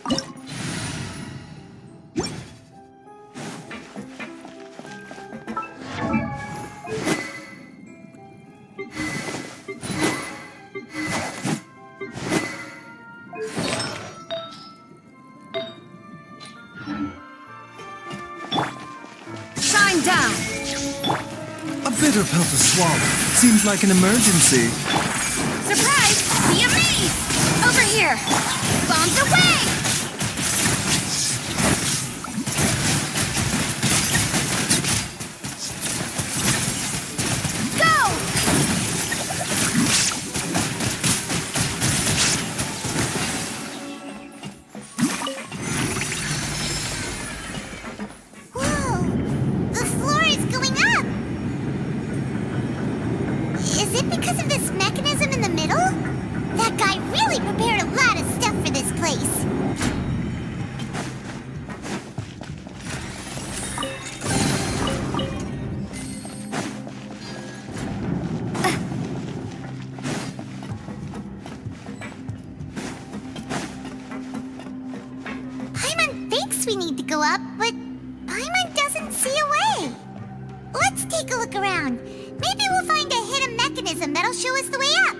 Shine down! A bitter pill to swallow. Seems like an emergency. Surprise! Be amazed! Over here! Bombs away! Go! Whoa! The floor is going up! Is it because of this mechanism in the middle? That guy really prepared a lot of stuff for this place. Paimon thinks we need to go up, but Paimon doesn't see a way. Let's take a look around. Maybe we'll find a hidden mechanism that'll show us the way up.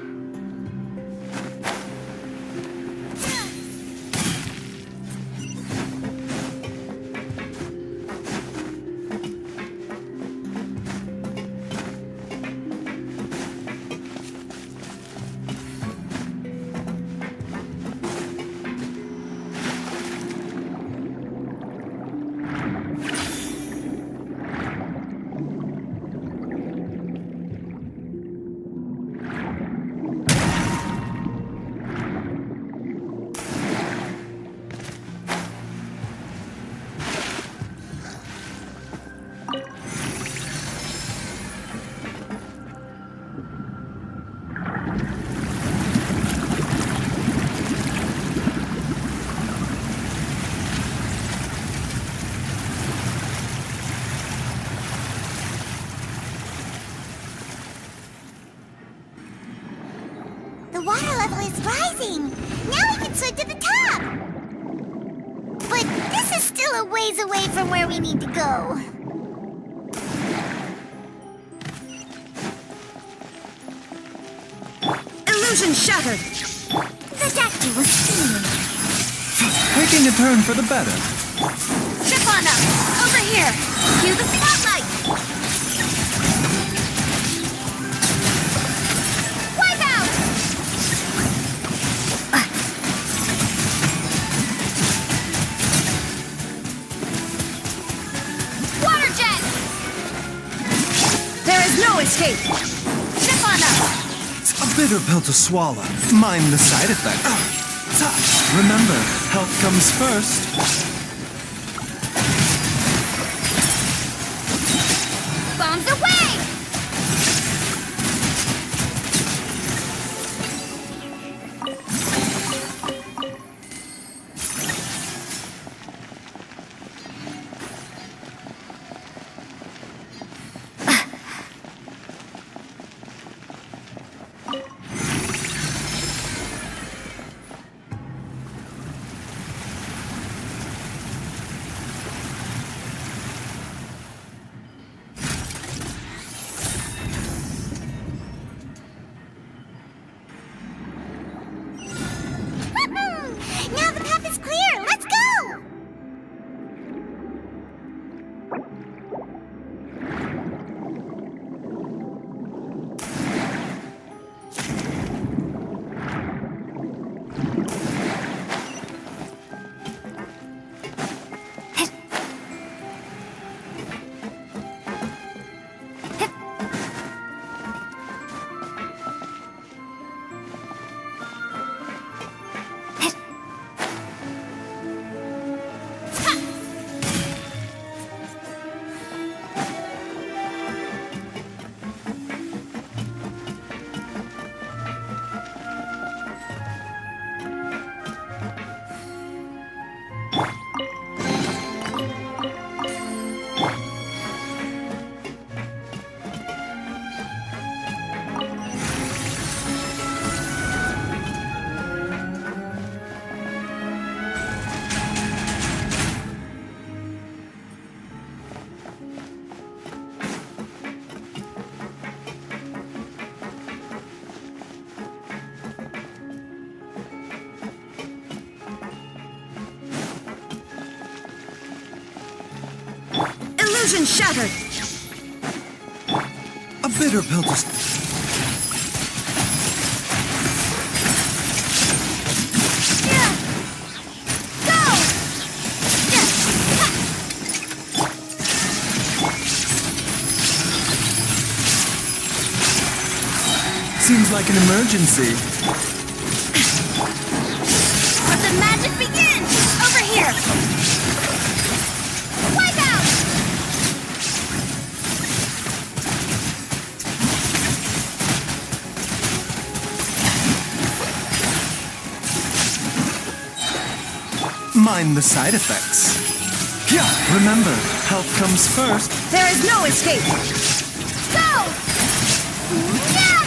The water level is rising. Now we can swim to the top. But this is still a ways away from where we need to go. Illusion shattered! The doctor was seen. Taking a turn for the better. Ship on up! Over here! Cue the spotlight! Wipe out! Water jet! There is no escape! Ship on up! A bitter pill to swallow. Mind the side effect. Touch. Remember, health comes first. Bombs away! Illusion shattered! A bitter pill to... Seems like an emergency. Let the magic begin! Over here! Wipe out! Mind the side effects. Yeah, remember, health comes first. There is no escape! Go! Yeah!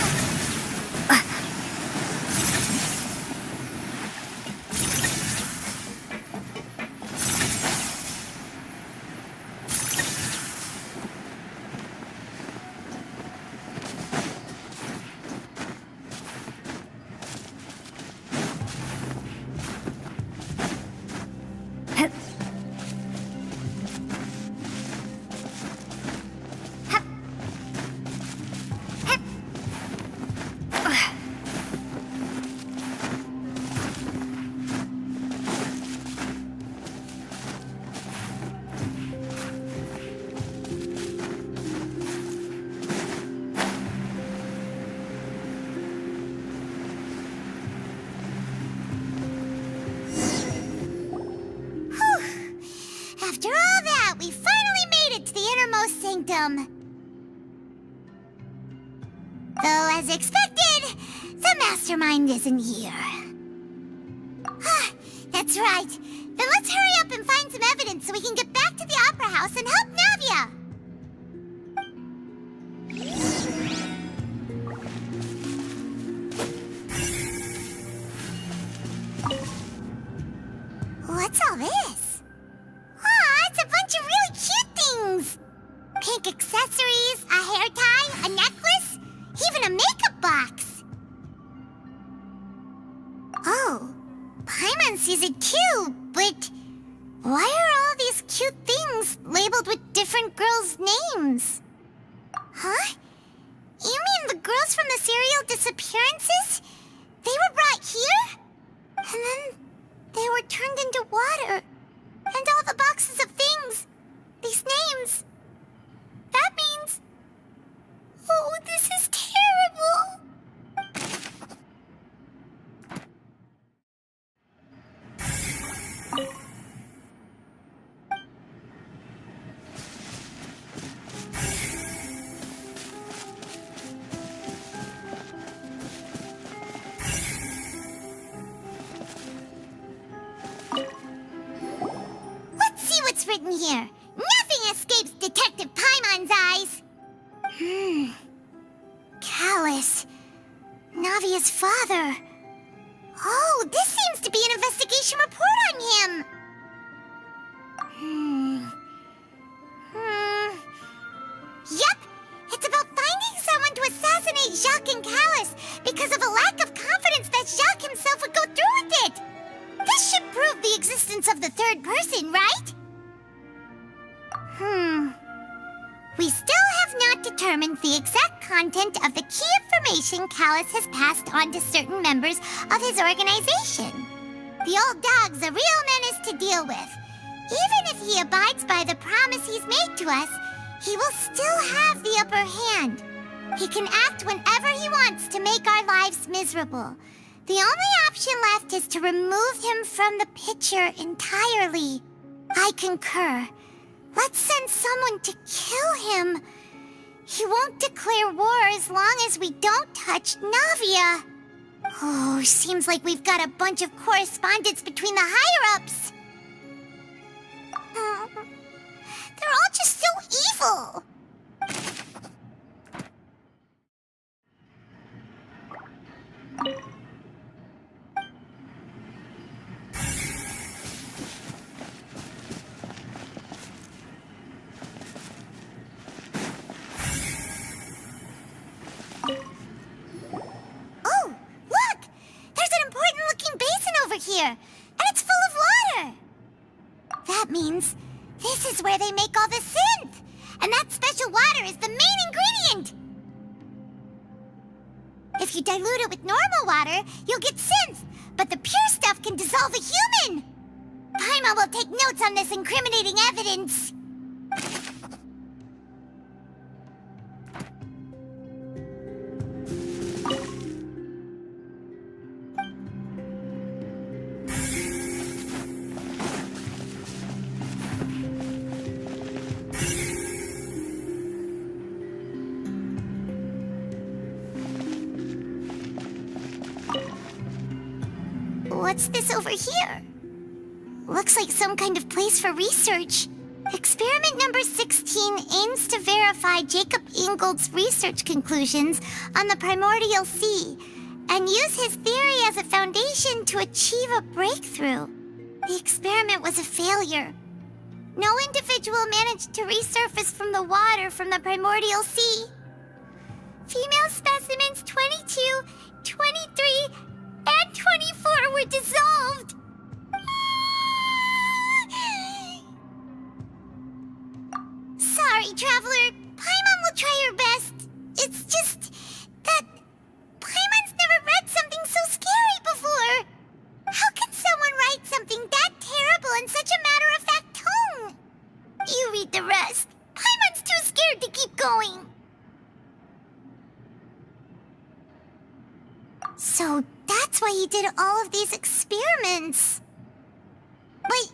After all that, we finally made it to the innermost sanctum. Though, as expected, the mastermind isn't here. That's right. Then let's hurry up and find some evidence so we can get back to the Opera House and help Navia. What's all this? It's a bunch of really cute things. Pink accessories, a hair tie, a necklace, even a makeup box. Oh, Paimon sees it too, but why are all these cute things labeled with different girls' names? Huh? You mean the girls from the serial disappearances? They were brought here? And then they were turned into water. And all the boxes of things, these names. That means... Oh, this is terrible. What's written here? Nothing escapes Detective Paimon's eyes. Callus. Navia's father. Oh, this seems to be an investigation report on him. Yep, it's about finding someone to assassinate Jacques and Callus because of a lack of confidence that Jacques himself would go through with it. This should prove the existence of the third person, right? We still have not determined the exact content of the key information Callus has passed on to certain members of his organization. The old dog's a real menace to deal with. Even if he abides by the promise he's made to us, he will still have the upper hand. He can act whenever he wants to make our lives miserable. The only option left is to remove him from the picture entirely. I concur. Let's send someone to kill him. He won't declare war as long as we don't touch Navia. Oh, seems like we've got a bunch of correspondence between the higher-ups. They're all just so evil. Oh, look! There's an important-looking basin over here, and it's full of water. That means this is where they make all the synth. and that special water is the main ingredient. If you dilute it with normal water, you'll get synth, but the pure stuff can dissolve a human. Paimon will take notes on this incriminating evidence. What's this over here? Looks like some kind of place for research. Experiment number 16 aims to verify Jacob Ingold's research conclusions on the primordial sea and use his theory as a foundation to achieve a breakthrough. The experiment was a failure. No individual managed to resurface from the water from the primordial sea. Female specimens 22, 23, and 24 were dissolved. Sorry, Traveler. Paimon will try her best. It's just that Paimon's never read something so scary before. How can someone write something that terrible in such a matter-of-fact tone? You read the rest. Paimon's too scared to keep going. So that's why he did all of these experiments. Wait,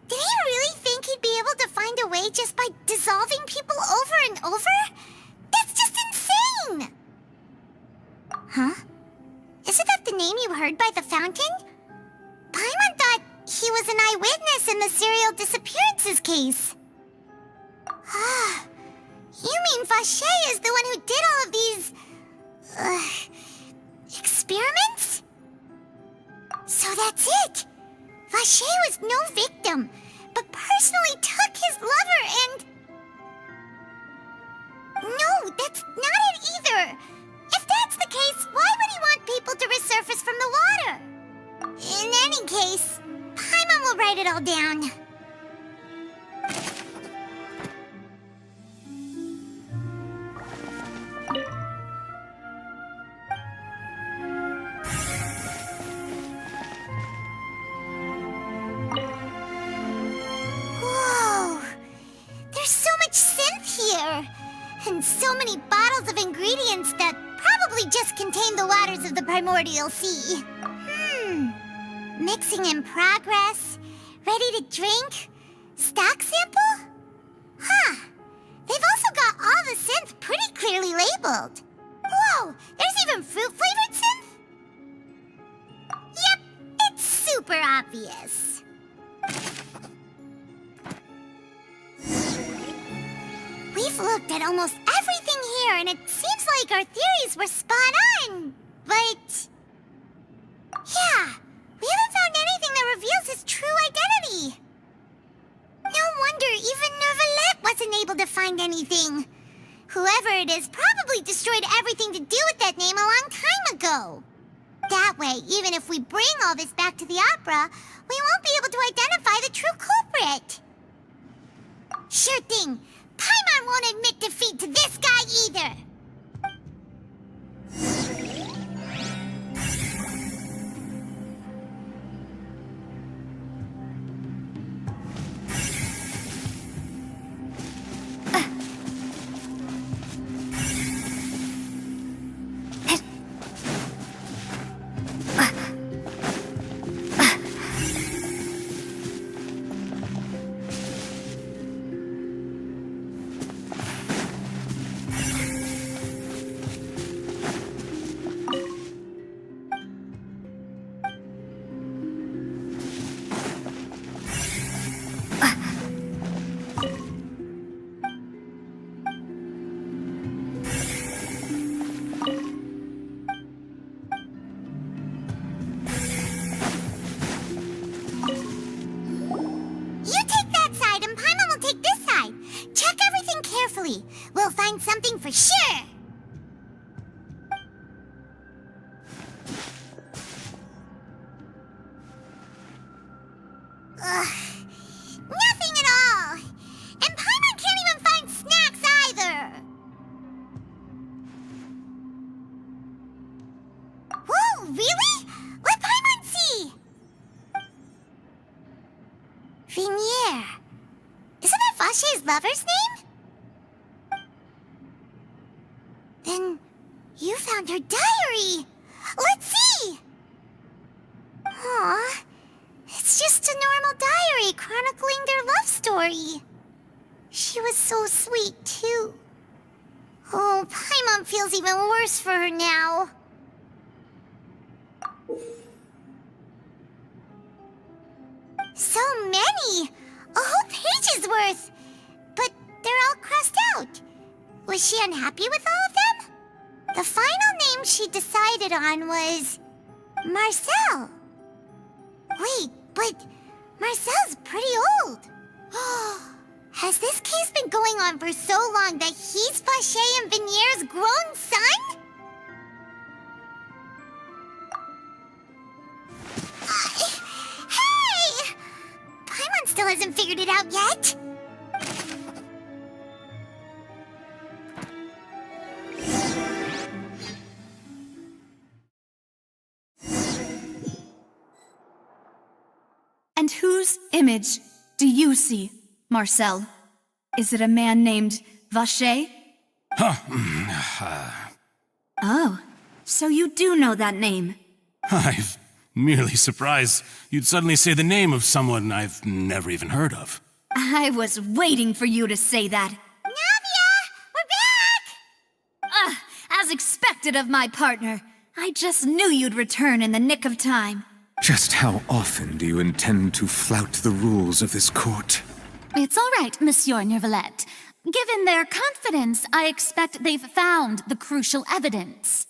did he really think he'd be able to find a way just by dissolving people over and over? That's just insane! Huh? Isn't that the name you heard by the fountain? Paimon thought he was an eyewitness in the serial disappearances case. Ah, you mean Vacher is the one who did all of these... experiments? So that's it! Vacher was no victim, but personally took his lover and... No, that's not it either! If that's the case, why would he want people to resurface from the water? In any case, Paimon will write it all down. And so many bottles of ingredients that probably just contain the waters of the primordial sea. Mixing in progress, ready to drink, stock sample? Huh. They've also got all the synth pretty clearly labeled. Whoa, there's even fruit-flavored synth? Yep, it's super obvious. We've looked at almost everything here, and it seems like our theories were spot on. But... yeah, we haven't found anything that reveals his true identity. No wonder even Neuvillette wasn't able to find anything. Whoever it is probably destroyed everything to do with that name a long time ago. That way, even if we bring all this back to the opera, we won't be able to identify the true culprit. Sure thing. Paimon won't admit defeat to this guy either! We'll find something for sure! Ugh, nothing at all! And Paimon can't even find snacks Vinier. Isn't that Vache's lover's name? Then you found her diary. Let's see. Aw, it's just a normal diary chronicling their love story. She was so sweet, too. Oh, Paimon feels even worse for her now. So many! A whole page's worth! But they're all crossed out. Was she unhappy with all of them? The final name she decided on was... Marcel. Wait, but Marcel's pretty old. Has this case been going on for so long that he's Vache and Vinier's grown son? Hey! Paimon still hasn't figured it out yet. And whose image do you see, Marcel? Is it a man named Vache? Oh, so you do know that name. I'm merely surprised you'd suddenly say the name of someone I've never even heard of. I was waiting for you to say that. Navia! We're back! As expected of my partner. I just knew you'd return in the nick of time. Just how often do you intend to flout the rules of this court? It's all right, Monsieur Nervalette. Given their confidence, I expect they've found the crucial evidence.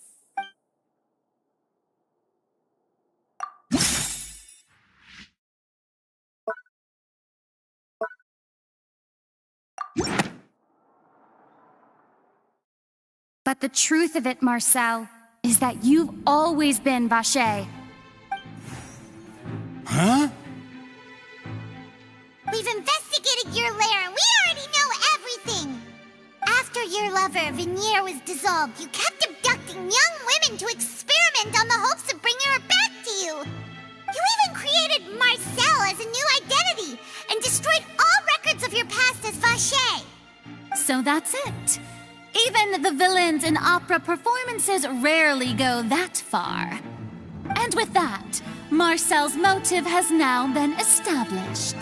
But the truth of it, Marcel, is that you've always been Vache. Huh? We've investigated your lair and we already know everything! After your lover, Vinier, was dissolved, you kept abducting young women to experiment on the hopes of bringing her back to you! You even created Marcel as a new identity and destroyed all records of your past as Vache! So that's it. Even the villains in opera performances rarely go that far. And with that, Marcel's motive has now been established.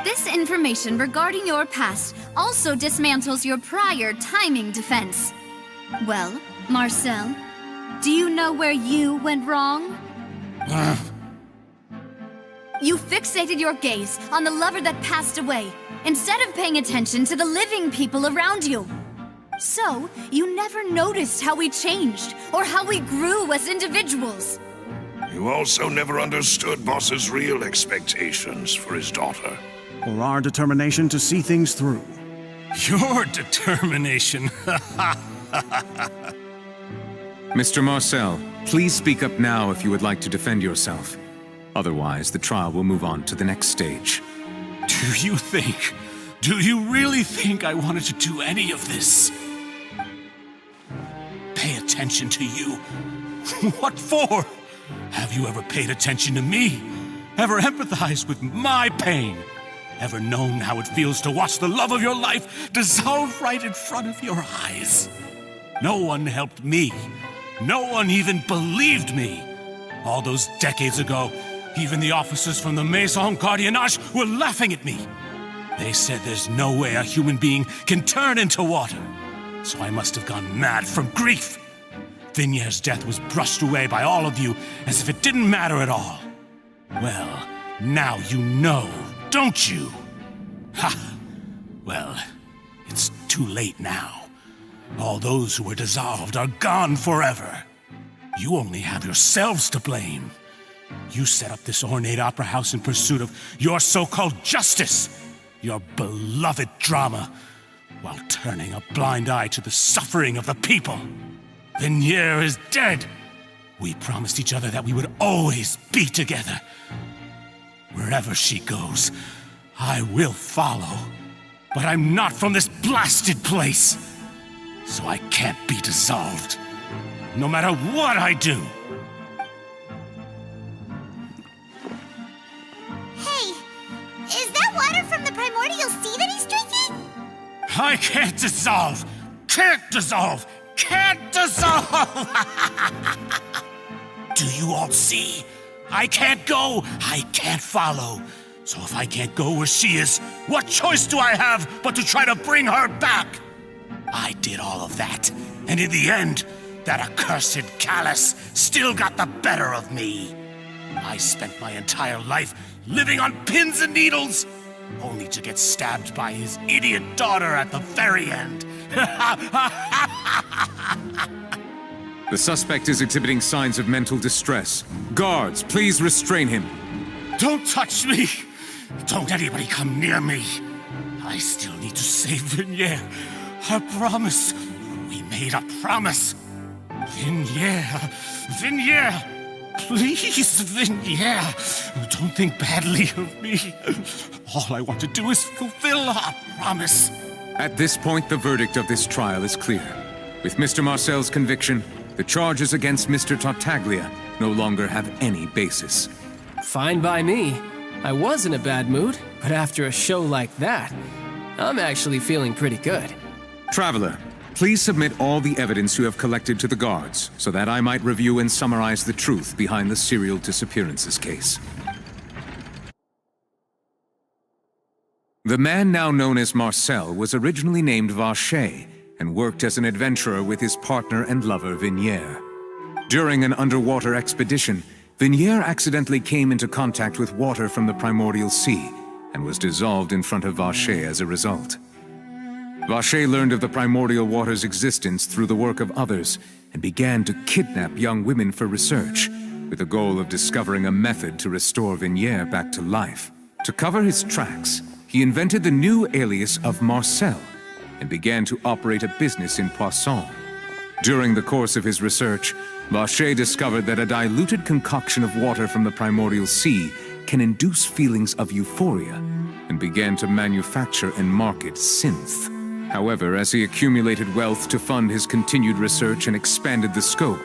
This information regarding your past also dismantles your prior timing defense. Well, Marcel, do you know where you went wrong? You fixated your gaze on the lover that passed away, instead of paying attention to the living people around you. So, you never noticed how we changed, or how we grew as individuals. You also never understood Boss's real expectations for his daughter. Or our determination to see things through. Your determination. Mr. Marcel, please speak up now if you would like to defend yourself. Otherwise, the trial will move on to the next stage. Do you really think I wanted to do any of this? Pay attention to you? What for? Have you ever paid attention to me? Ever empathized with my pain? Ever known how it feels to watch the love of your life dissolve right in front of your eyes? No one helped me. No one even believed me. All those decades ago, even the officers from the Maison Gardiennage were laughing at me. They said there's no way a human being can turn into water. So I must have gone mad from grief. Vinier's death was brushed away by all of you as if it didn't matter at all. Well, now you know, don't you? Ha! Well, it's too late now. All those who were dissolved are gone forever. You only have yourselves to blame. You set up this ornate opera house in pursuit of your so-called justice, your beloved drama, while turning a blind eye to the suffering of the people. Vinier is dead. We promised each other that we would always be together. Wherever she goes, I will follow. But I'm not from this blasted place, so I can't be dissolved, no matter what I do. Hey, is that I can't dissolve! Can't dissolve! Can't dissolve! Do you all see? I can't go! I can't follow! So if I can't go where she is, what choice do I have but to try to bring her back? I did all of that, and in the end, that accursed Callus still got the better of me. I spent my entire life living on pins and needles, only to get stabbed by his idiot daughter at the very end. The suspect is exhibiting signs of mental distress. Guards, please restrain him. Don't touch me! Don't anybody come near me! I still need to save Vignier. I promise. We made a promise. Vignier. Vignier! Please, Vignier. Don't think badly of me. All I want to do is fulfill our promise. At this point, the verdict of this trial is clear. With Mr. Marcel's conviction, the charges against Mr. Tartaglia no longer have any basis. Fine by me. I was in a bad mood, but after a show like that, I'm actually feeling pretty good. Traveler, please submit all the evidence you have collected to the guards, so that I might review and summarize the truth behind the serial disappearances case. The man now known as Marcel was originally named Vacher and worked as an adventurer with his partner and lover Vignier. During an underwater expedition, Vignier accidentally came into contact with water from the primordial sea and was dissolved in front of Vacher as a result. Vacher learned of the primordial water's existence through the work of others and began to kidnap young women for research, with the goal of discovering a method to restore Vignier back to life. To cover his tracks, he invented the new alias of Marcel and began to operate a business in Poisson. During the course of his research, Vacher discovered that a diluted concoction of water from the primordial sea can induce feelings of euphoria, and began to manufacture and market synth. However, as he accumulated wealth to fund his continued research and expanded the scope,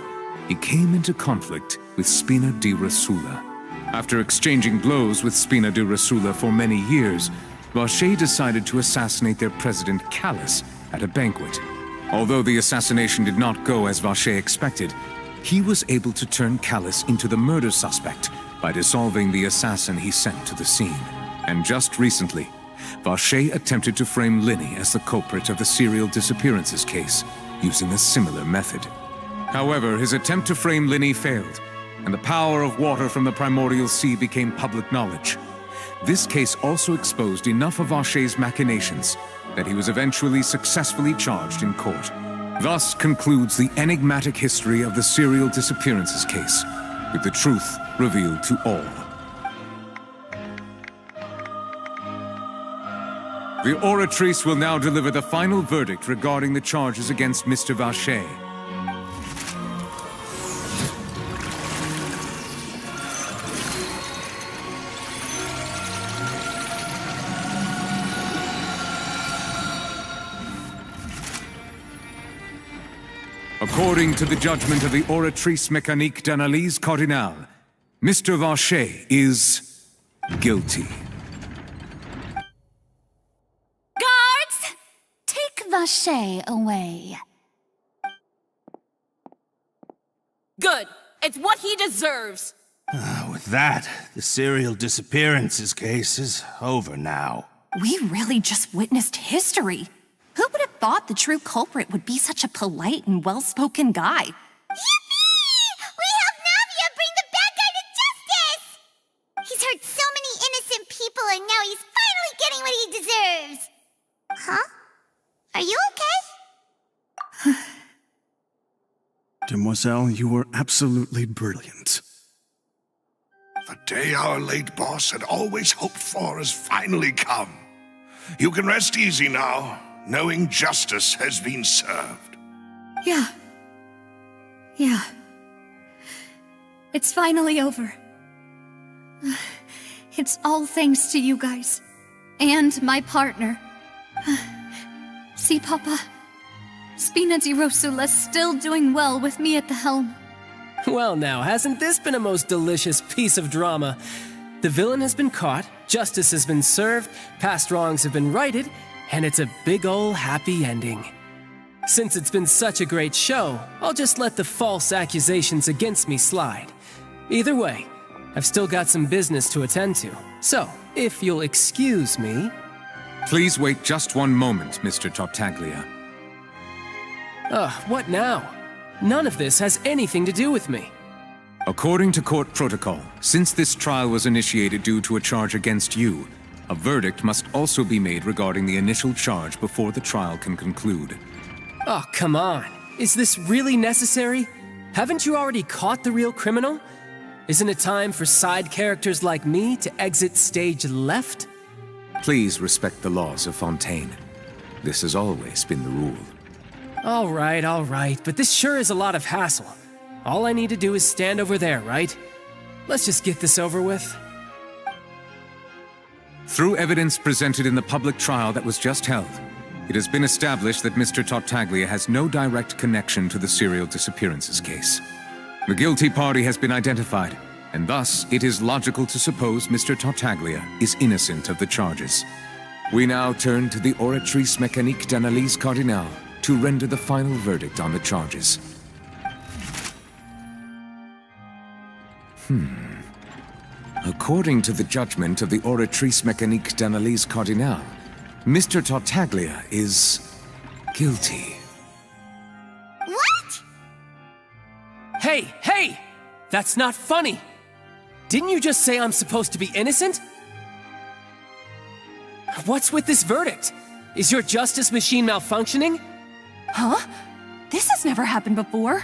he came into conflict with Spina di Rosula. After exchanging blows with Spina di Rosula for many years, Vacher decided to assassinate their president Callus at a banquet. Although the assassination did not go as Vacher expected, he was able to turn Callus into the murder suspect by dissolving the assassin he sent to the scene. And just recently, Vacher attempted to frame Linny as the culprit of the serial disappearances case, using a similar method. However, his attempt to frame Linny failed, and the power of water from the primordial sea became public knowledge. This case also exposed enough of Vacher's machinations that he was eventually successfully charged in court. Thus concludes the enigmatic history of the serial disappearances case, with the truth revealed to all. The Oratrice will now deliver the final verdict regarding the charges against Mr. Vacher. According to the judgment of the Oratrice Mécanique d'Analyse Cardinale, Mr. Vacher is guilty. Guards! Take Vacher away. Good. It's what he deserves. With that, the serial disappearances case is over now. We really just witnessed history. Who would have thought the true culprit would be such a polite and well-spoken guy? Yippee! We helped Navia bring the bad guy to justice! He's hurt so many innocent people, and now he's finally getting what he deserves. Huh? Are you okay? Demoiselle, you were absolutely brilliant. The day our late boss had always hoped for has finally come. You can rest easy now, knowing justice has been served. Yeah. It's finally over. It's all thanks to you guys. And my partner. See, Papa? Spina di Rosula's still doing well with me at the helm. Well now, hasn't this been a most delicious piece of drama? The villain has been caught, justice has been served, past wrongs have been righted, and it's a big ol' happy ending. Since it's been such a great show, I'll just let the false accusations against me slide. Either way, I've still got some business to attend to, so if you'll excuse me... Please wait just one moment, Mr. Tartaglia. What now? None of this has anything to do with me. According to court protocol, since this trial was initiated due to a charge against you, a verdict must also be made regarding the initial charge before the trial can conclude. Oh, come on. Is this really necessary? Haven't you already caught the real criminal? Isn't it time for side characters like me to exit stage left? Please respect the laws of Fontaine. This has always been the rule. All right, but this sure is a lot of hassle. All I need to do is stand over there, right? Let's just get this over with. Through evidence presented in the public trial that was just held, it has been established that Mr. Tartaglia has no direct connection to the serial disappearances case. The guilty party has been identified, and thus it is logical to suppose Mr. Tartaglia is innocent of the charges. We now turn to the Oratrice Mécanique d'Analyse Cardinale to render the final verdict on the charges. According to the judgment of the Oratrice Mécanique d'Analyse Cardinale, Mr. Tartaglia is guilty. What? Hey! That's not funny! Didn't you just say I'm supposed to be innocent? What's with this verdict? Is your justice machine malfunctioning? Huh? This has never happened before.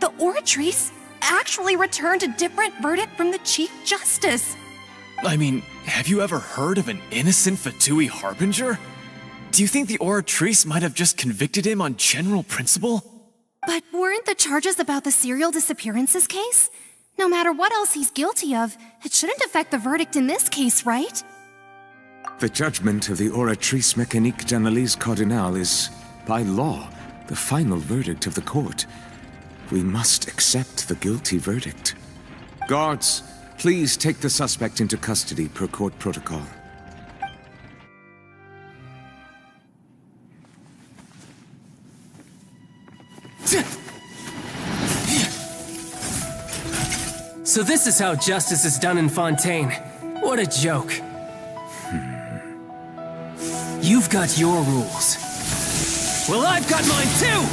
The Oratrice actually returned a different verdict from the Chief Justice. I mean, have you ever heard of an innocent Fatui Harbinger? Do you think the Oratrice might have just convicted him on general principle? But weren't the charges about the serial disappearances case? No matter what else he's guilty of, it shouldn't affect the verdict in this case, right? The judgment of the Oratrice Mécanique d'Analyse Cardinale is, by law, the final verdict of the court. We must accept the guilty verdict. Guards, please take the suspect into custody per court protocol. So this is how justice is done in Fontaine. What a joke. You've got your rules. Well, I've got mine too!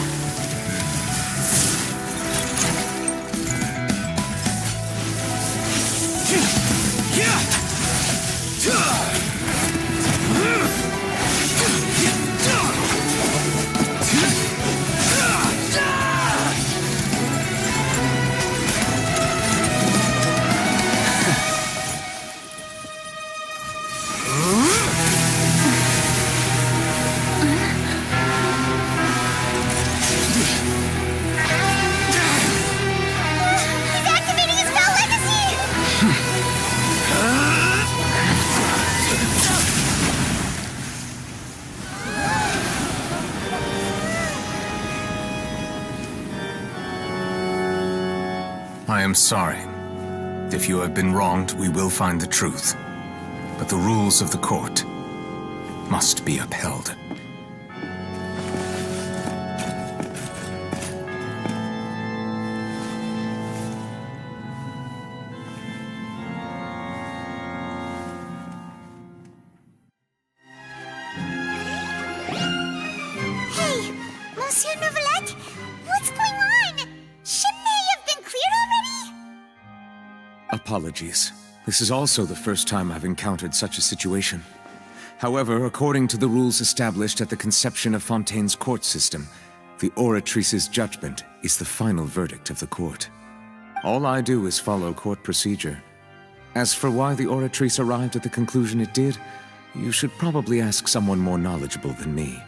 He's activating his spell legacy! I am sorry. If you have been wronged, we will find the truth. But the rules of the court must be upheld. Hey, Monsieur Neuvillette, what's going on? Shouldn't they have been cleared already? Apologies. This is also the first time I've encountered such a situation. However, according to the rules established at the conception of Fontaine's court system, the Oratrice's judgment is the final verdict of the court. All I do is follow court procedure. As for why the Oratrice arrived at the conclusion it did, you should probably ask someone more knowledgeable than me.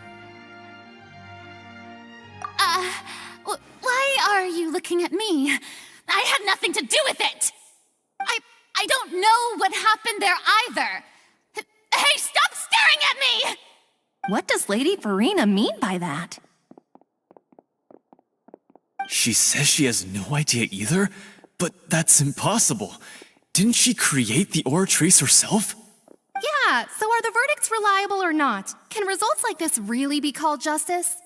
Why are you looking at me? I had nothing to do with it! I don't know what happened there either! Hey, stop staring at me! What does Lady Verena mean by that? She says she has no idea either, but that's impossible. Didn't she create the Oratrice herself? Yeah, Yeah, so are the verdicts reliable or not? Can results like this really be called justice?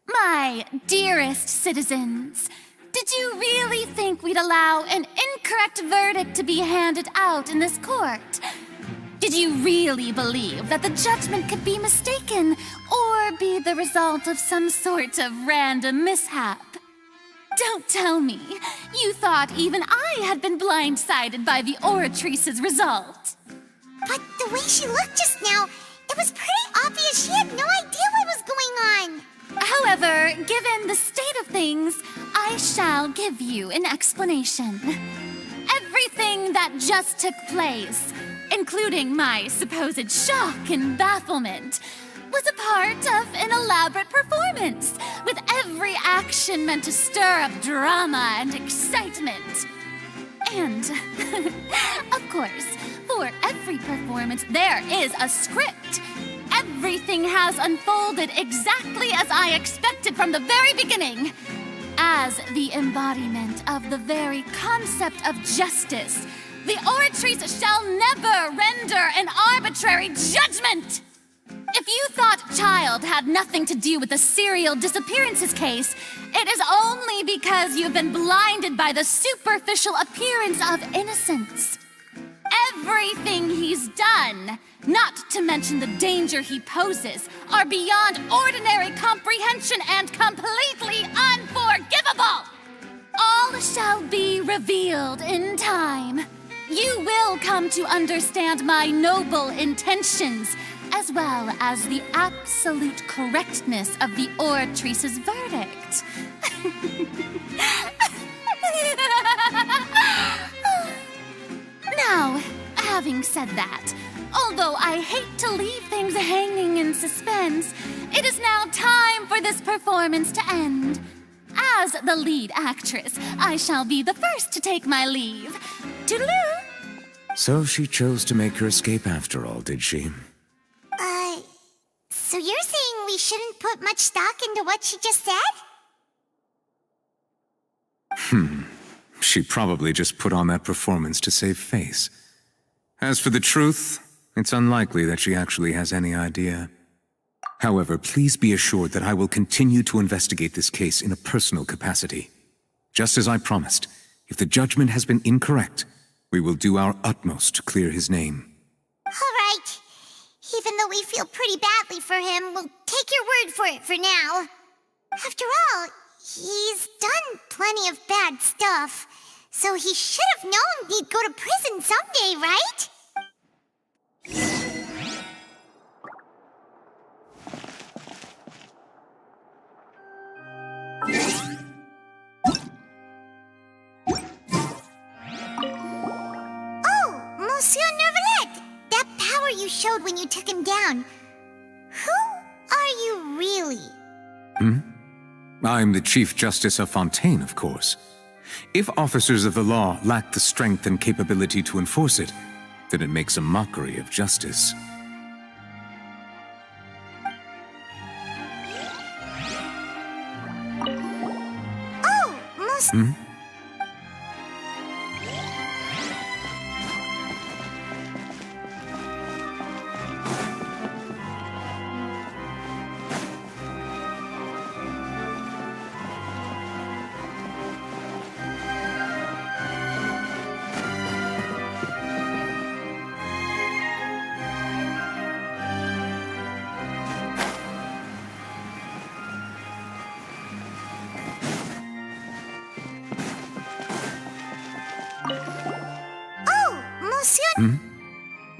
My dearest citizens, did you really think we'd allow an incorrect verdict to be handed out in this court? Did you really believe that the judgment could be mistaken or be the result of some sort of random mishap? Don't tell me you thought even I had been blindsided by the Oratrice's result. But the way she looked just now, it was pretty obvious she had no idea what was going on. However, given the state of things, I shall give you an explanation. Everything that just took place, including my supposed shock and bafflement, was a part of an elaborate performance, with every action meant to stir up drama and excitement. And, of course, for every performance, there is a script. Everything has unfolded exactly as I expected from the very beginning. As the embodiment of the very concept of justice, the Oratrice shall never render an arbitrary judgment! If you thought Child had nothing to do with the serial disappearances case, it is only because you've been blinded by the superficial appearance of innocence. Everything he's done, not to mention the danger he poses, are beyond ordinary comprehension and completely unforgivable! All shall be revealed in time. You will come to understand my noble intentions, as well as the absolute correctness of the Oratrice's verdict. Now, having said that, although I hate to leave things hanging in suspense, it is now time for this performance to end. As the lead actress, I shall be the first to take my leave. Toodaloo! So she chose to make her escape after all, did she? So you're saying we shouldn't put much stock into what she just said? She probably just put on that performance to save face. As for the truth, it's unlikely that she actually has any idea. However, please be assured that I will continue to investigate this case in a personal capacity. Just as I promised, if the judgment has been incorrect, we will do our utmost to clear his name. All right. Even though we feel pretty badly for him, we'll take your word for it for now. After all, he's done plenty of bad stuff, so he should have known he'd go to prison someday, right? Oh, Monsieur Neuvillette! That power you showed when you took him down. Who are you really? I'm the Chief Justice of Fontaine, of course. If officers of the law lack the strength and capability to enforce it, then it makes a mockery of justice. Oh, Monsieur...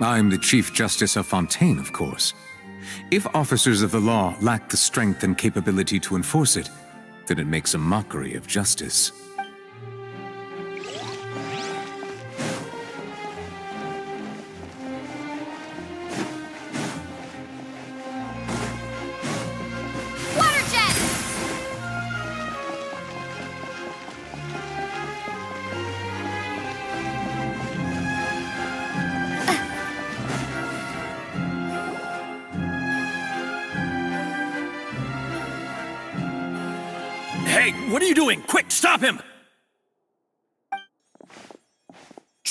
I'm the Chief Justice of Fontaine, of course. If officers of the law lack the strength and capability to enforce it, then it makes a mockery of justice. Water jet! Hey, what are you doing? Quick, stop him!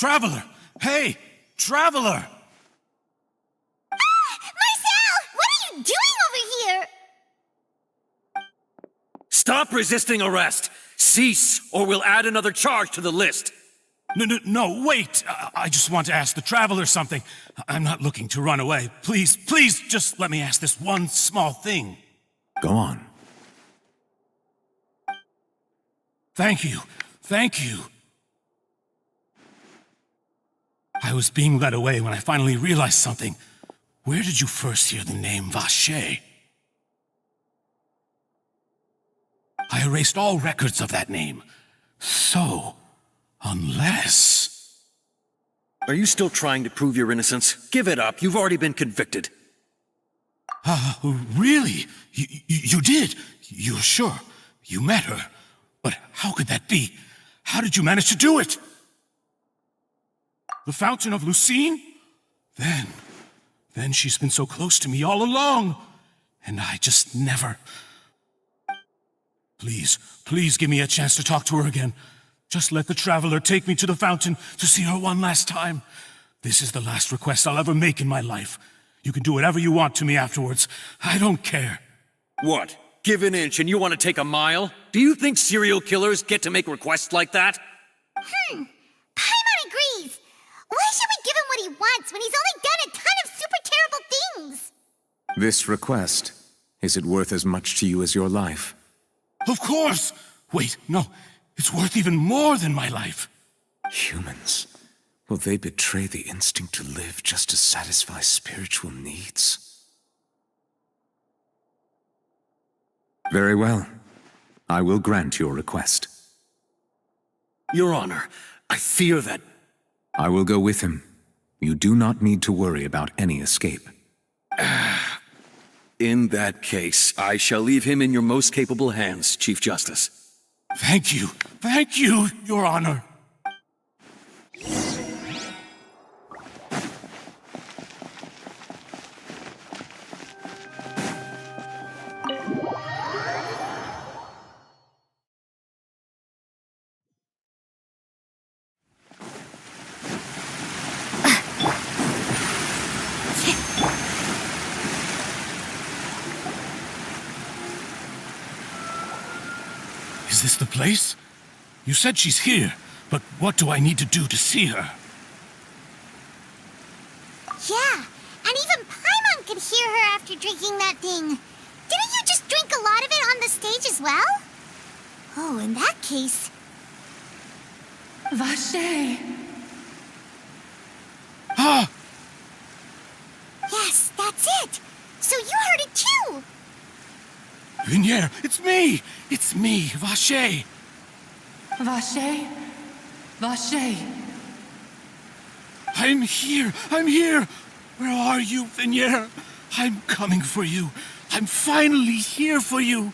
Traveler! Hey! Traveler! Marcel! What are you doing over here? Stop resisting arrest! Cease, or we'll add another charge to the list! No, wait! I just want to ask the Traveler something. I'm not looking to run away. Please, just let me ask this one small thing. Go on. Thank you. I was being led away when I finally realized something. Where did you first hear the name Vacher? I erased all records of that name. So, unless... Are you still trying to prove your innocence? Give it up. You've already been convicted. Really? You did? You're sure? You met her? But how could that be? How did you manage to do it? The Fountain of Lucine? Then she's been so close to me all along. And I just never... Please give me a chance to talk to her again. Just let the Traveler take me to the fountain to see her one last time. This is the last request I'll ever make in my life. You can do whatever you want to me afterwards. I don't care. What? Give an inch and you want to take a mile? Do you think serial killers get to make requests like that? Paimon agrees. Why should we give him what he wants when he's only done a ton of super terrible things? This request, is it worth as much to you as your life? Of course! Wait, no. It's worth even more than my life. Humans, will they betray the instinct to live just to satisfy spiritual needs? Very well. I will grant your request. Your Honor, I fear that... I will go with him. You do not need to worry about any escape. In that case, I shall leave him in your most capable hands, Chief Justice. Thank you, Your Honor. Is this the place? You said she's here, but what do I need to do to see her? Yeah, and even Paimon could hear her after drinking that thing. Didn't you just drink a lot of it on the stage as well? Oh, in that case... Vacher! Ah! Yes, that's it! So you heard it too! Vignere, it's me! It's me, Vacher! Vacher? Vacher! I'm here! Where are you, Vignere? I'm coming for you. I'm finally here for you.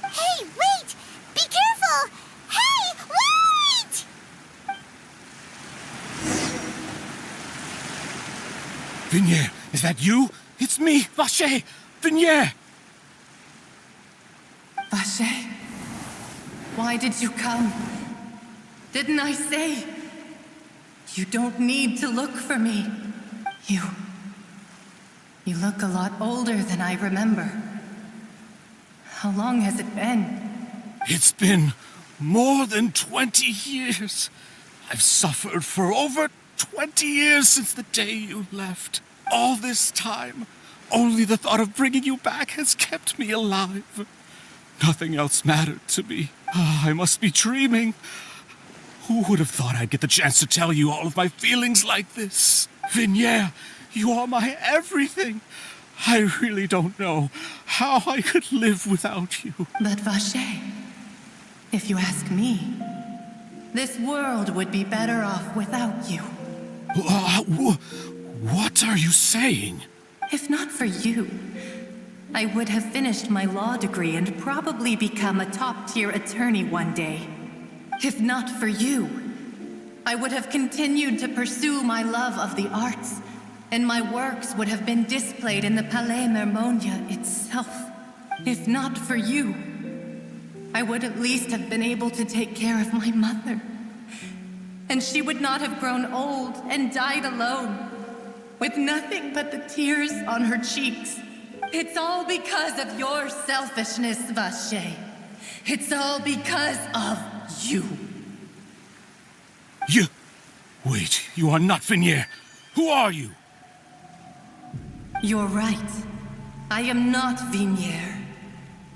Hey, wait! Be careful! Hey, wait! Vignere, is that you? It's me, Vacher! Vignere! Vacher, why did you come? Didn't I say? You don't need to look for me. You look a lot older than I remember. How long has it been? It's been more than 20 years. I've suffered for over 20 years since the day you left. All this time, only the thought of bringing you back has kept me alive. Nothing else mattered to me. I must be dreaming. Who would have thought I'd get the chance to tell you all of my feelings like this? Vignere, you are my everything. I really don't know how I could live without you. But Vacher, if you ask me, this world would be better off without you. What are you saying? If not for you, I would have finished my law degree and probably become a top-tier attorney one day. If not for you, I would have continued to pursue my love of the arts, and my works would have been displayed in the Palais Mermonia itself. If not for you, I would at least have been able to take care of my mother. and she would not have grown old and died alone, with nothing but the tears on her cheeks. It's all because of your selfishness, Vache. It's all because of you. You... Wait, you are not Vignier. Who are you? You're right. I am not Vignier.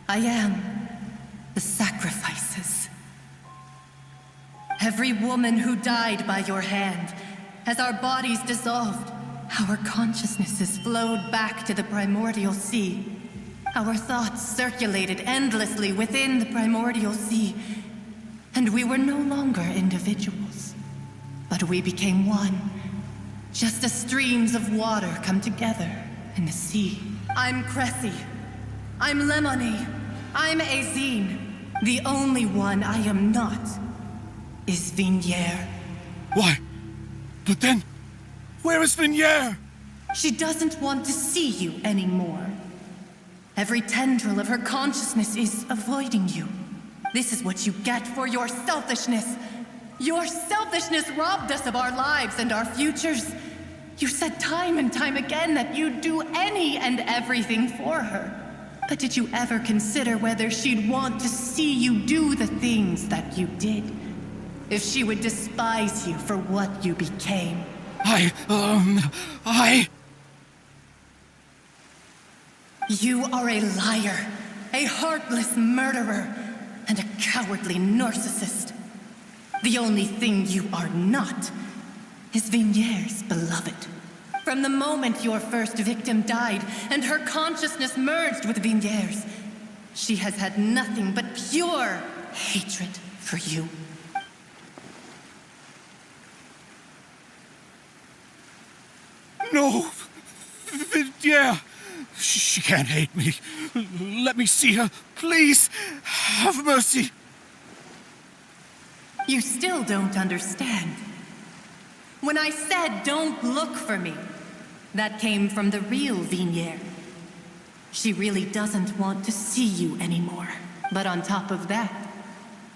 I am the sacrifices. Every woman who died by your hand, as our bodies dissolved, our consciousnesses flowed back to the primordial sea. Our thoughts circulated endlessly within the primordial sea, and we were no longer individuals, but we became one, just as streams of water come together in the sea. I'm Cressy. I'm Lemony. I'm Azine. The only one I am not is Vignier. Why? But then, where is Vignier? She doesn't want to see you anymore. Every tendril of her consciousness is avoiding you. This is what you get for your selfishness. Your selfishness robbed us of our lives and our futures. You said time and time again that you'd do any and everything for her. But did you ever consider whether she'd want to see you do the things that you did? If she would despise you for what you became? You are a liar, a heartless murderer, and a cowardly narcissist. The only thing you are not is Vignier's beloved. From the moment your first victim died and her consciousness merged with Vignier's, she has had nothing but pure hatred for you. No! Vignier! She can't hate me. Let me see her, please. Have mercy. You still don't understand. When I said don't look for me, that came from the real Vignier. She really doesn't want to see you anymore. But on top of that,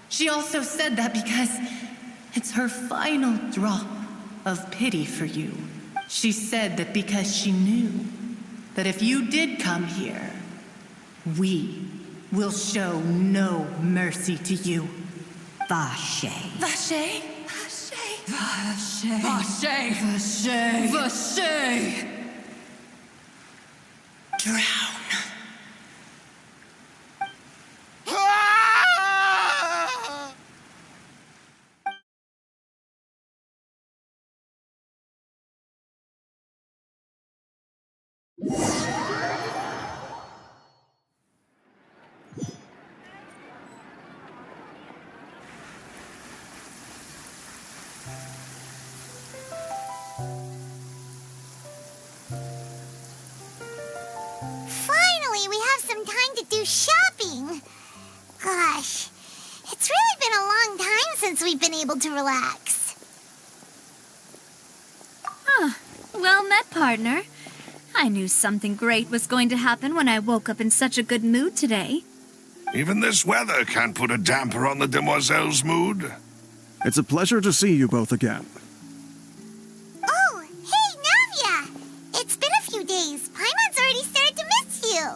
she also said that because it's her final drop of pity for you. She said that because she knew that if you did come here, we will show no mercy to you. Vache. Vache? Vache? Vache. Vache. Vache. Vache. Drown. Finally, we have some time to do shopping. Gosh, it's really been a long time since we've been able to relax. Well met, partner. I knew something great was going to happen when I woke up in such a good mood today. Even this weather can't put a damper on the demoiselle's mood. It's a pleasure to see you both again. Oh, hey, Navia! It's been a few days. Paimon's already started to miss you.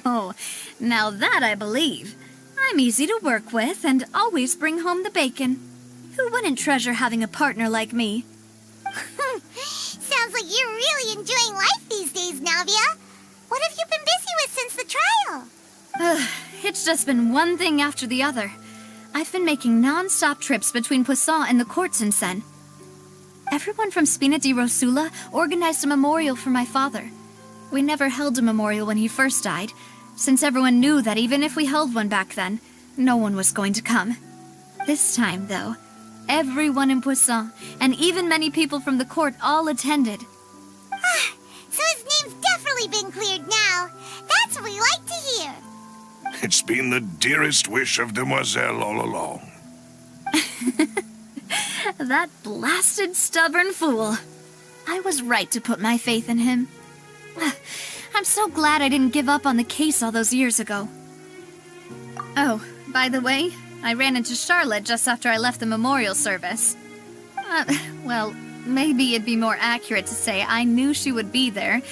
Oh, now that I believe. I'm easy to work with and always bring home the bacon. Who wouldn't treasure having a partner like me? Sounds like you're really enjoying life these days, Navia. What have you been busy with since the trial? It's just been one thing after the other. I've been making non-stop trips between Poisson and the courts in Seine. Everyone from Spina di Rosula organized a memorial for my father. We never held a memorial when he first died, since everyone knew that even if we held one back then, no one was going to come. This time, though, everyone in Poisson, and even many people from the court, all attended. So his name's definitely been cleared now. That's what we like to hear. It's been the dearest wish of Demoiselle all along. That blasted stubborn fool. I was right to put my faith in him. I'm so glad I didn't give up on the case all those years ago. Oh, by the way, I ran into Charlotte just after I left the memorial service. Well, maybe it'd be more accurate to say I knew she would be there,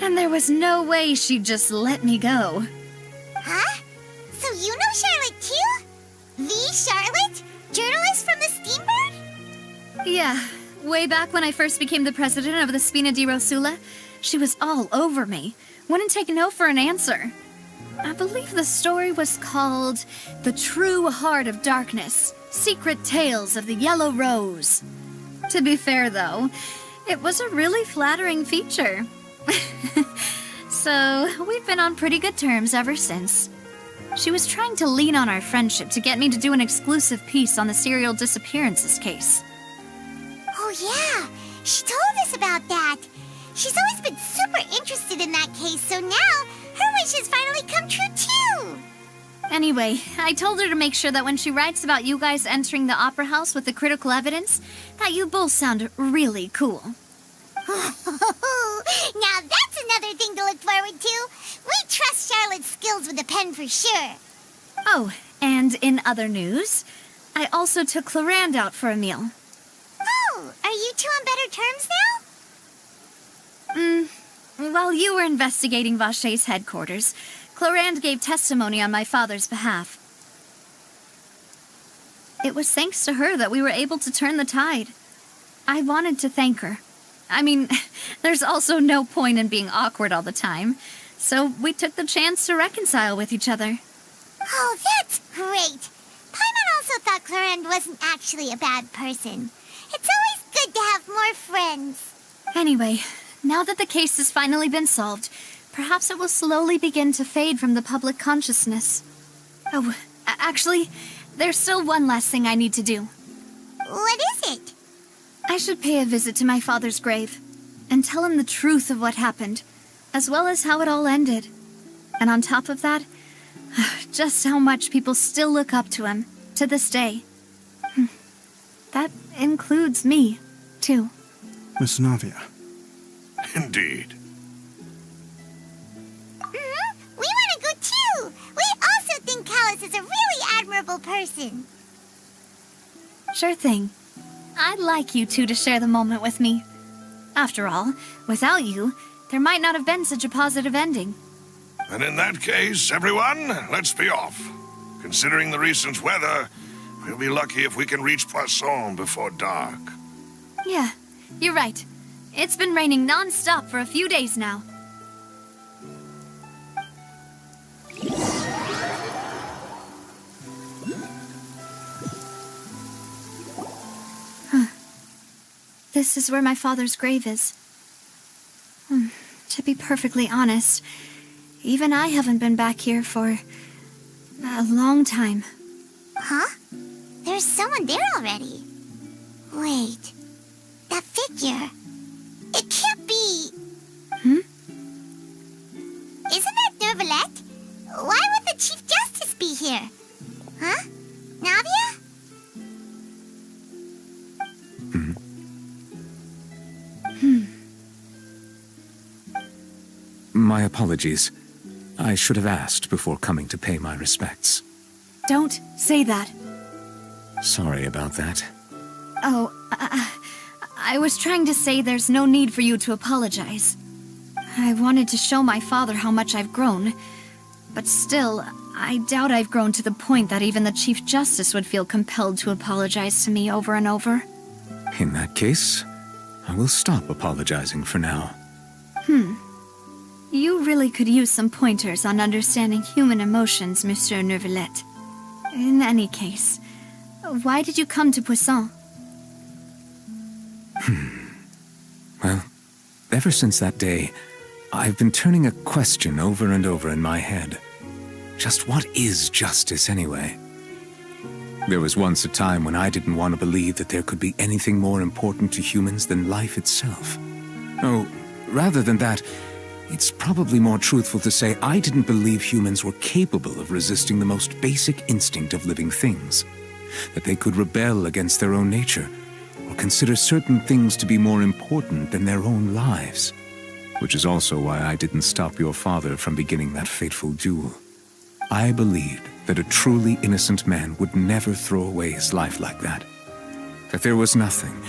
and there was no way she'd just let me go. Huh? So you know Charlotte too? The Charlotte? Journalist from the Steambird? Yeah, way back when I first became the president of the Spina di Rosula, she was all over me. Wouldn't take no for an answer. I believe the story was called The True Heart of Darkness, Secret Tales of the Yellow Rose. To be fair, though, it was a really flattering feature. So, we've been on pretty good terms ever since. She was trying to lean on our friendship to get me to do an exclusive piece on the serial disappearances case. Oh yeah, she told us about that. She's always been super interested in that case, so now her wish has finally come true too. Anyway, I told her to make sure that when she writes about you guys entering the opera house with the critical evidence, that you both sound really cool. Now that's another thing to look forward to. We trust Charlotte's skills with a pen for sure. Oh, and in other news, I also took Clarand out for a meal. Oh, are you two on better terms now? While you were investigating Vaché's headquarters, Clarand gave testimony on my father's behalf. It was thanks to her that we were able to turn the tide. I wanted to thank her. I mean, there's also no point in being awkward all the time, so we took the chance to reconcile with each other. Oh, that's great. Paimon also thought Clarand wasn't actually a bad person. It's always good to have more friends. Anyway, now that the case has finally been solved, perhaps it will slowly begin to fade from the public consciousness. Oh, actually, there's still one last thing I need to do. What is it? I should pay a visit to my father's grave and tell him the truth of what happened, as well as how it all ended. And on top of that, just how much people still look up to him to this day. That includes me, too. Miss Navia. Indeed. We want to go too. We also think Callus is a really admirable person. Sure thing. I'd like you two to share the moment with me. After all, without you, there might not have been such a positive ending. And in that case, everyone, let's be off. Considering the recent weather, we'll be lucky if we can reach Poisson before dark. Yeah, you're right. It's been raining non-stop for a few days now. This is where my father's grave is. To be perfectly honest, even I haven't been back here for a long time. Huh? There's someone there already. Wait. That figure. It can't be... Isn't that Neuvillette? Why would the Chief Justice be here? Huh? Navia? My apologies. I should have asked before coming to pay my respects. Don't say that. Sorry about that. Oh, I was trying to say there's no need for you to apologize. I wanted to show my father how much I've grown, but still, I doubt I've grown to the point that even the Chief Justice would feel compelled to apologize to me over and over. In that case, I will stop apologizing for now. You really could use some pointers on understanding human emotions, Monsieur Neuvillette. In any case, why did you come to Poisson? Well, ever since that day, I've been turning a question over and over in my head. Just what is justice, anyway? There was once a time when I didn't want to believe that there could be anything more important to humans than life itself. Oh, rather than that, it's probably more truthful to say I didn't believe humans were capable of resisting the most basic instinct of living things. That they could rebel against their own nature, or consider certain things to be more important than their own lives. Which is also why I didn't stop your father from beginning that fateful duel. I believed that a truly innocent man would never throw away his life like that. That there was nothing,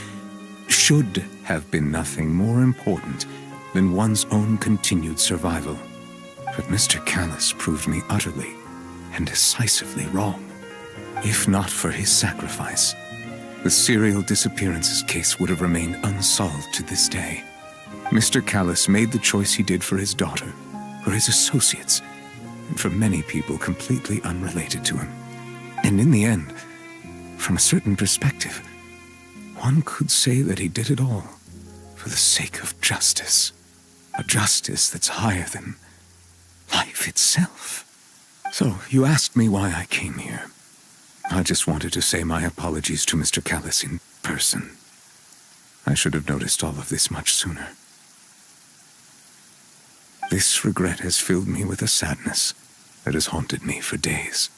should have been nothing more important than one's own continued survival. But Mr. Callus proved me utterly and decisively wrong. If not for his sacrifice, the serial disappearances case would have remained unsolved to this day. Mr. Callus made the choice he did for his daughter, for his associates, and for many people completely unrelated to him. And in the end, from a certain perspective, one could say that he did it all for the sake of justice. A justice that's higher than life itself. So, you asked me why I came here. I just wanted to say my apologies to Mr. Callus in person. I should have noticed all of this much sooner. This regret has filled me with a sadness that has haunted me for days.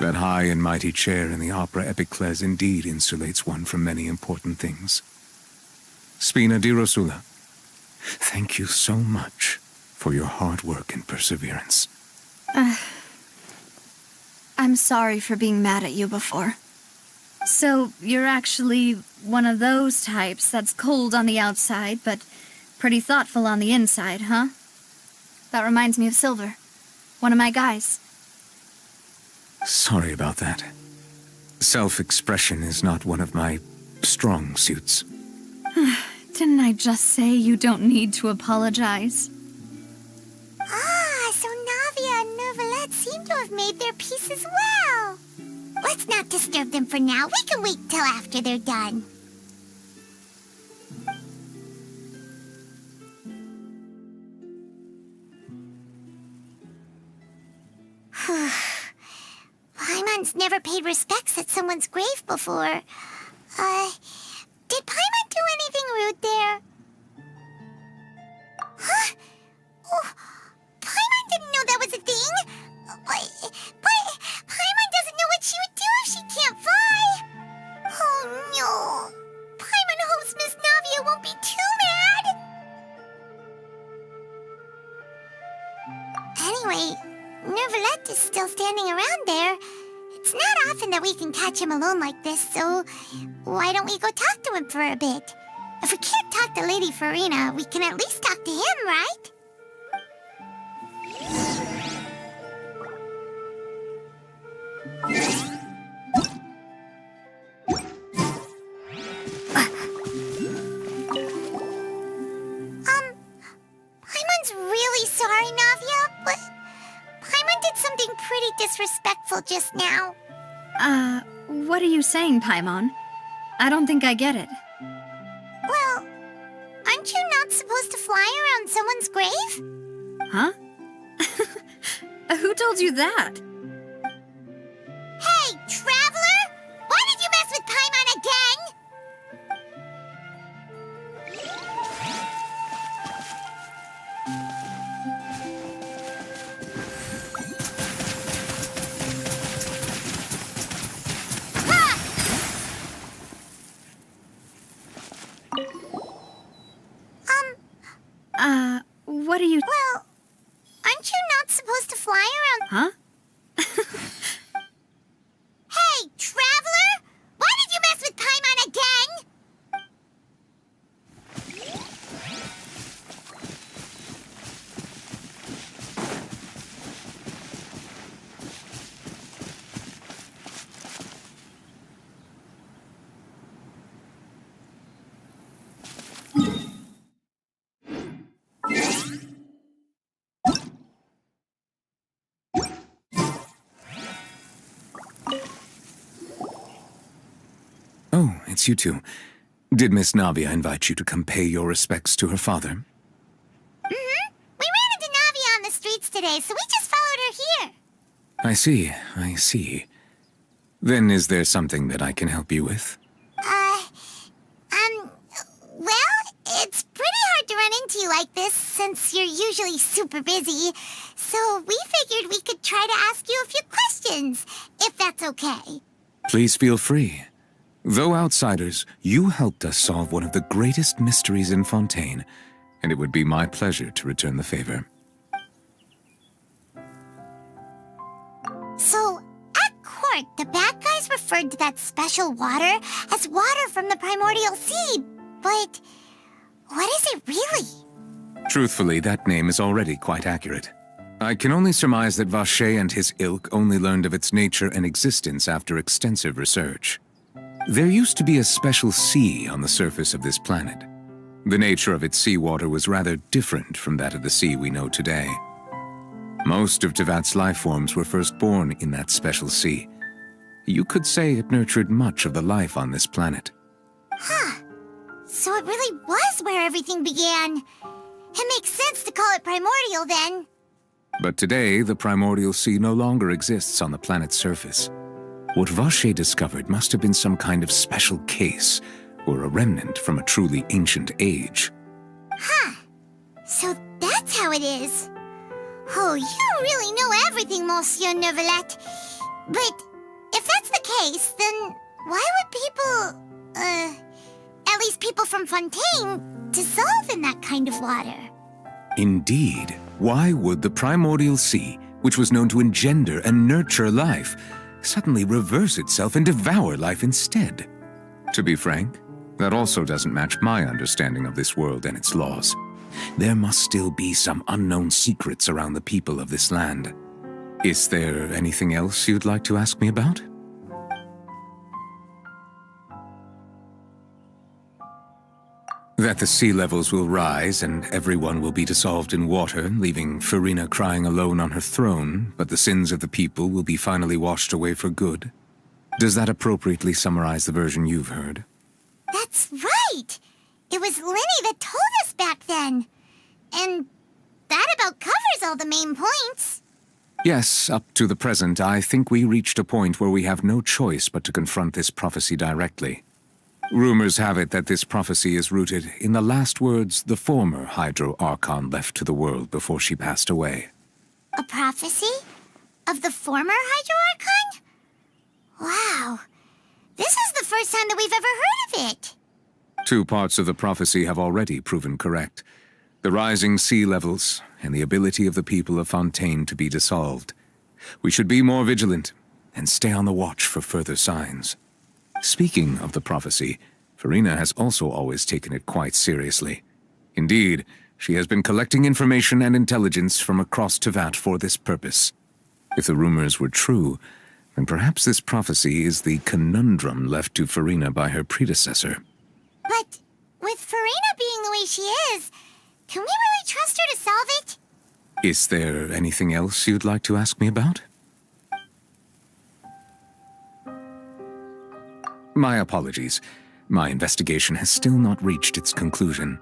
That high and mighty chair in the Opera Epiclese indeed insulates one from many important things. Spina di Rosula, thank you so much for your hard work and perseverance. I'm sorry for being mad at you before. So, you're actually one of those types that's cold on the outside, but pretty thoughtful on the inside, huh? That reminds me of Silver, one of my guys. Sorry about that. Self-expression is not one of my strong suits. Didn't I just say you don't need to apologize? Ah, so Navia and Neuvillette seem to have made their peace as well. Let's not disturb them for now. We can wait till after they're done. Paimon's never paid respects at someone's grave before. Did Paimon do anything rude there? Huh? Oh, Paimon didn't know that was a thing. But Paimon doesn't know what she would do if she can't fly. Oh no. Paimon hopes Miss Navia won't be too mad. Anyway, Neuvillette is still standing around there. It's not often that we can catch him alone like this, so why don't we go talk to him for a bit? If we can't talk to Lady Furina, we can at least talk to him, right? Paimon's really sorry, Navia, but Paimon did something pretty disrespectful just now. What are you saying, Paimon? I don't think I get it. Well, aren't you not supposed to fly around someone's grave? Huh? Who told you that? Hey, Traveler! Why did you mess with Paimon again? What are you... Well, aren't you not supposed to fly around... Huh? Hey, Traveler! Why did you mess with Paimon again? Oh, it's you two. Did Miss Navia invite you to come pay your respects to her father? Mm-hmm. We ran into Navia on the streets today, so we just followed her here. I see. Then is there something that I can help you with? Well, it's pretty hard to run into you like this since you're usually super busy. So we figured we could try to ask you a few questions, if that's okay. Please feel free. Though outsiders, you helped us solve one of the greatest mysteries in Fontaine, and it would be my pleasure to return the favor. So, Mark, the bad guys referred to that special water as water from the Primordial Sea, but what is it really? Truthfully, that name is already quite accurate. I can only surmise that Vacher and his ilk only learned of its nature and existence after extensive research. There used to be a special sea on the surface of this planet. The nature of its seawater was rather different from that of the sea we know today. Most of Tevat's life forms were first born in that special sea. You could say it nurtured much of the life on this planet. Huh. So it really was where everything began. It makes sense to call it primordial then. But today, the primordial sea no longer exists on the planet's surface. What Vacher discovered must have been some kind of special case, or a remnant from a truly ancient age. Huh. So that's how it is. Oh, you really know everything, Monsieur Neuvillette. But if that's the case, then why would people, at least people from Fontaine, dissolve in that kind of water? Indeed. Why would the primordial sea, which was known to engender and nurture life, suddenly reverse itself and devour life instead? To be frank, that also doesn't match my understanding of this world and its laws. There must still be some unknown secrets around the people of this land. Is there anything else you'd like to ask me about? That the sea levels will rise and everyone will be dissolved in water, leaving Furina crying alone on her throne, but the sins of the people will be finally washed away for good. Does that appropriately summarize the version you've heard? That's right! It was Lenny that told us back then. And that about covers all the main points. Yes, up to the present, I think we reached a point where we have no choice but to confront this prophecy directly. Rumors have it that this prophecy is rooted in the last words the former Hydro Archon left to the world before she passed away. A prophecy? Of the former Hydro Archon? Wow. This is the first time that we've ever heard of it. 2 parts of the prophecy have already proven correct. The rising sea levels and the ability of the people of Fontaine to be dissolved. We should be more vigilant and stay on the watch for further signs. Speaking of the prophecy, Furina has also always taken it quite seriously. Indeed, she has been collecting information and intelligence from across Tevat for this purpose. If the rumors were true, then perhaps this prophecy is the conundrum left to Furina by her predecessor. But with Furina being the way she is, can we really trust her to solve it? Is there anything else you'd like to ask me about? My apologies. My investigation has still not reached its conclusion.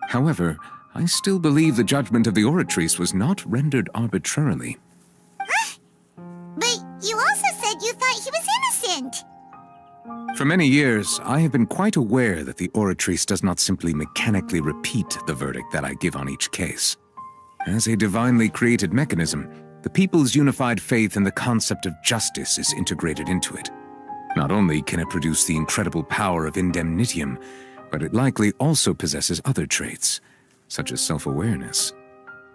However, I still believe the judgment of the Oratrice was not rendered arbitrarily. But you also said you thought he was innocent. For many years, I have been quite aware that the Oratrice does not simply mechanically repeat the verdict that I give on each case. As a divinely created mechanism, the people's unified faith in the concept of justice is integrated into it. Not only can it produce the incredible power of indemnitium, but it likely also possesses other traits, such as self-awareness.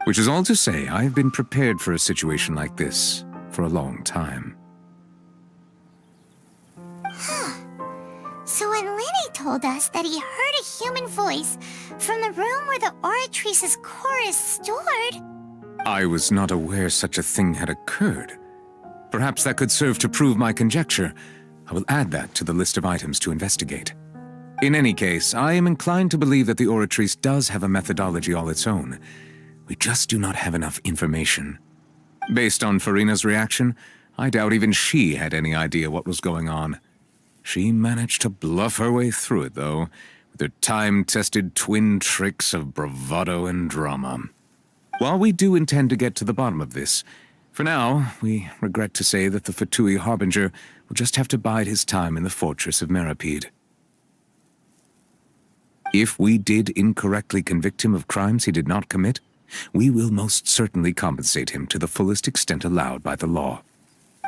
Which is all to say, I have been prepared for a situation like this for a long time. So when Lenny told us that he heard a human voice from the room where the Oratrice's core is stored... I was not aware such a thing had occurred. Perhaps that could serve to prove my conjecture. I will add that to the list of items to investigate. In any case, I am inclined to believe that the Oratrice does have a methodology all its own. We just do not have enough information. Based on Furina's reaction, I doubt even she had any idea what was going on. She managed to bluff her way through it, though, with her time-tested twin tricks of bravado and drama. While we do intend to get to the bottom of this, for now, we regret to say that the Fatui Harbinger will just have to bide his time in the fortress of Meripede. If we did incorrectly convict him of crimes he did not commit, we will most certainly compensate him to the fullest extent allowed by the law.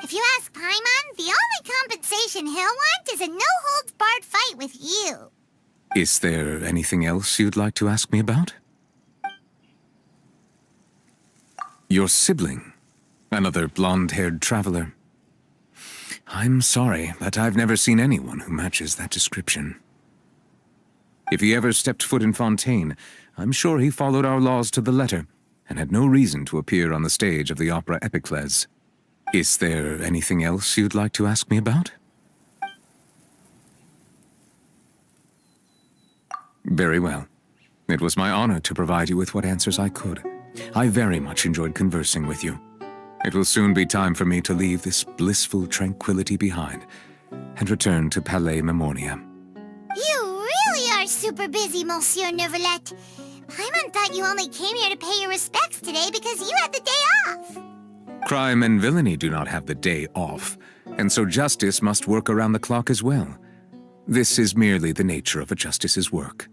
If you ask Paimon, the only compensation he'll want is a no-holds-barred fight with you. Is there anything else you'd like to ask me about? Your sibling, another blonde-haired traveler. I'm sorry, but I've never seen anyone who matches that description. If he ever stepped foot in Fontaine, I'm sure he followed our laws to the letter, and had no reason to appear on the stage of the opera Epicles. Is there anything else you'd like to ask me about? Very well. It was my honor to provide you with what answers I could. I very much enjoyed conversing with you. It will soon be time for me to leave this blissful tranquility behind and return to Palais Memornia. You really are super busy, Monsieur Neuvillette. Paimon thought you only came here to pay your respects today because you had the day off. Crime and villainy do not have the day off, and so justice must work around the clock as well. This is merely the nature of a justice's work.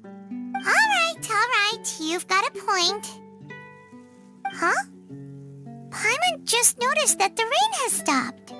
All right, you've got a point. Huh? Paimon just noticed that the rain has stopped.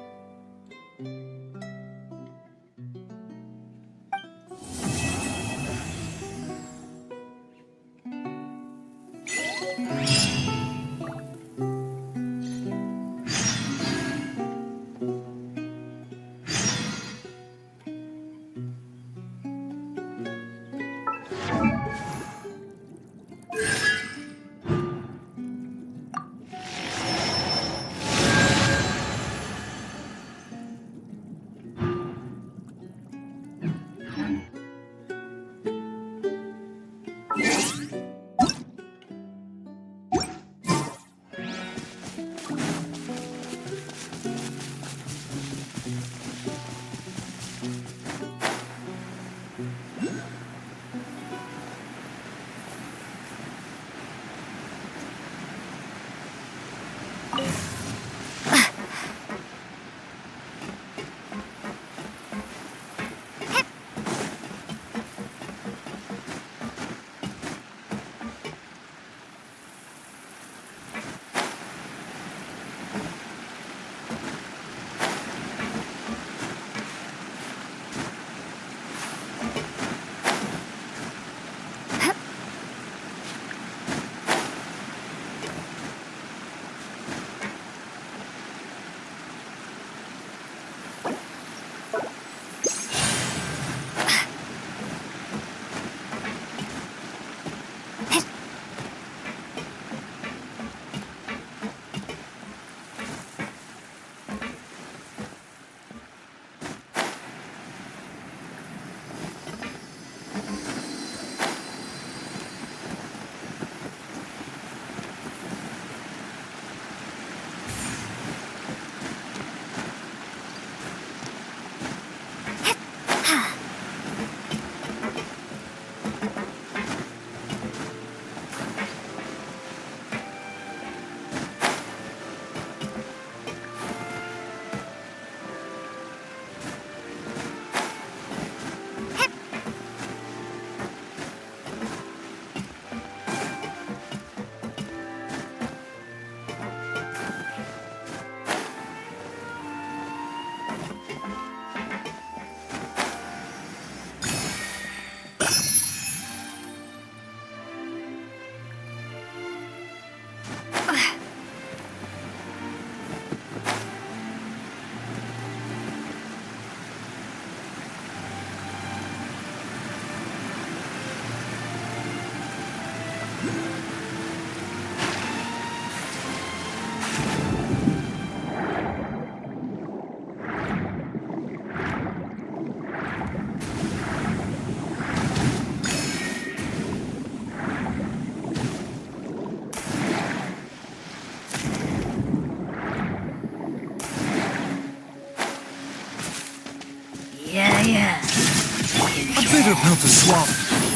Yeah. A bitter pill to swallow.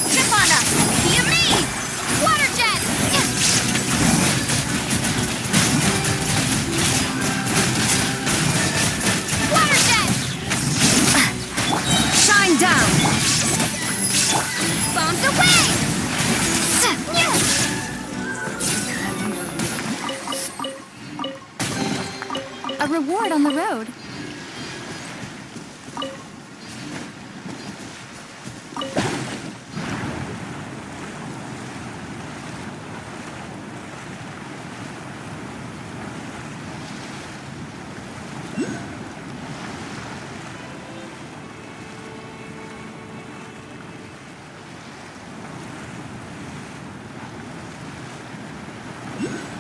Trip on us! You me! Water jet! Water jet! Shine down! Bombs away! A reward on the road. You